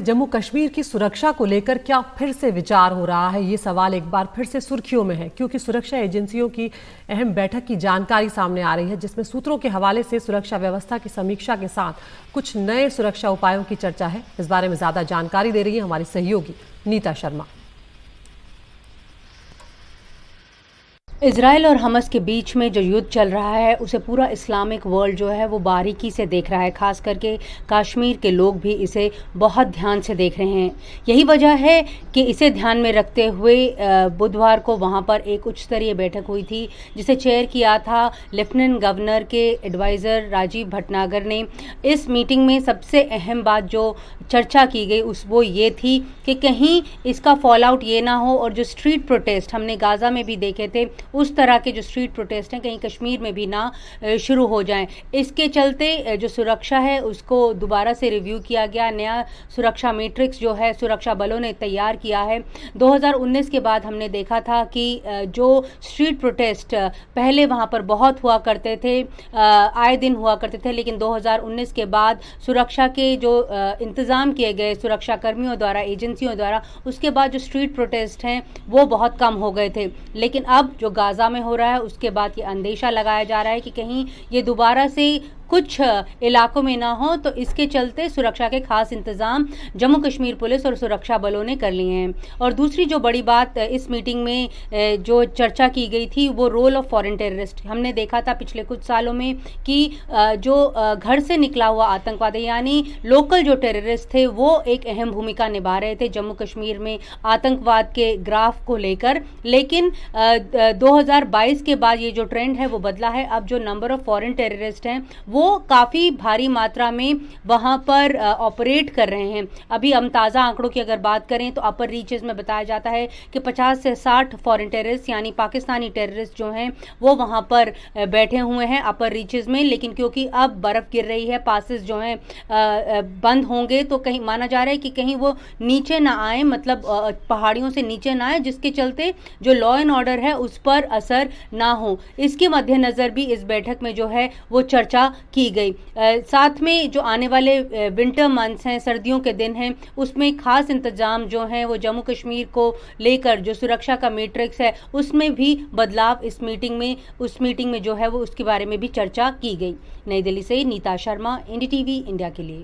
जम्मू कश्मीर की सुरक्षा को लेकर क्या फिर से विचार हो रहा है? ये सवाल एक बार फिर से सुर्खियों में है क्योंकि सुरक्षा एजेंसियों की अहम बैठक की जानकारी सामने आ रही है, जिसमें सूत्रों के हवाले से सुरक्षा व्यवस्था की समीक्षा के साथ कुछ नए सुरक्षा उपायों की चर्चा है। इस बारे में ज्यादा जानकारी दे रही है हमारी सहयोगी नीता शर्मा। इजराइल और हमस के बीच में जो युद्ध चल रहा है उसे पूरा इस्लामिक वर्ल्ड जो है वो बारीकी से देख रहा है। खास करके कश्मीर के लोग भी इसे बहुत ध्यान से देख रहे हैं। यही वजह है कि इसे ध्यान में रखते हुए बुधवार को वहां पर एक उच्च स्तरीय बैठक हुई थी, जिसे चेयर किया था लेफ्टिनेंट गवर्नर के एडवाइज़र राजीव भटनागर ने। इस मीटिंग में सबसे अहम बात जो चर्चा की गई वो ये थी कि कहीं इसका फॉल आउट ये ना हो और जो स्ट्रीट प्रोटेस्ट हमने गाज़ा में भी देखे थे उस तरह के जो स्ट्रीट प्रोटेस्ट हैं कहीं कश्मीर में भी ना शुरू हो जाएं। इसके चलते जो सुरक्षा है उसको दोबारा से रिव्यू किया गया। नया सुरक्षा मैट्रिक्स जो है सुरक्षा बलों ने तैयार किया है। 2019 के बाद हमने देखा था कि जो स्ट्रीट प्रोटेस्ट पहले वहाँ पर बहुत हुआ करते थे, आए दिन हुआ करते थे, लेकिन 2019 के बाद सुरक्षा के जो इंतज़ाम किए गए सुरक्षा कर्मियों द्वारा, एजेंसियों द्वारा, उसके बाद जो स्ट्रीट प्रोटेस्ट हैं वो बहुत कम हो गए थे। लेकिन अब जो गाज़ा में हो रहा है उसके बाद ये अंदेशा लगाया जा रहा है कि कहीं ये दोबारा से कुछ इलाकों में ना हो, तो इसके चलते सुरक्षा के खास इंतजाम जम्मू कश्मीर पुलिस और सुरक्षा बलों ने कर लिए हैं। और दूसरी जो बड़ी बात इस मीटिंग में जो चर्चा की गई थी वो रोल ऑफ फॉरेन टेररिस्ट। हमने देखा था पिछले कुछ सालों में कि जो घर से निकला हुआ आतंकवादी यानी लोकल जो टेररिस्ट थे वो एक अहम भूमिका निभा रहे थे जम्मू कश्मीर में आतंकवाद के ग्राफ को लेकर। लेकिन 2022 के बाद ये जो ट्रेंड है वो बदला है। अब जो नंबर ऑफ फॉरेन टेररिस्ट हैं वो काफ़ी भारी मात्रा में वहाँ पर ऑपरेट कर रहे हैं। अभी हम ताज़ा आंकड़ों की अगर बात करें तो अपर रीचेस में बताया जाता है कि 50 से 60 फॉरेन टेररिस्ट यानी पाकिस्तानी टेररिस्ट जो हैं वो वहाँ पर बैठे हुए हैं अपर रीचेस में। लेकिन क्योंकि अब बर्फ़ गिर रही है, पासेस जो हैं बंद होंगे, तो कहीं माना जा रहा है कि कहीं वो नीचे ना आए, मतलब पहाड़ियों से नीचे ना आए, जिसके चलते जो लॉ एंड ऑर्डर है उस पर असर ना हो। इसके मद्देनज़र भी इस बैठक में जो है वो चर्चा की गई। साथ में जो आने वाले विंटर मंथ्स हैं, सर्दियों के दिन हैं, उसमें खास इंतजाम जो हैं वो जम्मू कश्मीर को लेकर जो सुरक्षा का मैट्रिक्स है उसमें भी बदलाव उस मीटिंग में जो है वो उसके बारे में भी चर्चा की गई। नई दिल्ली से नीता शर्मा, एनडीटीवी इंडिया के लिए।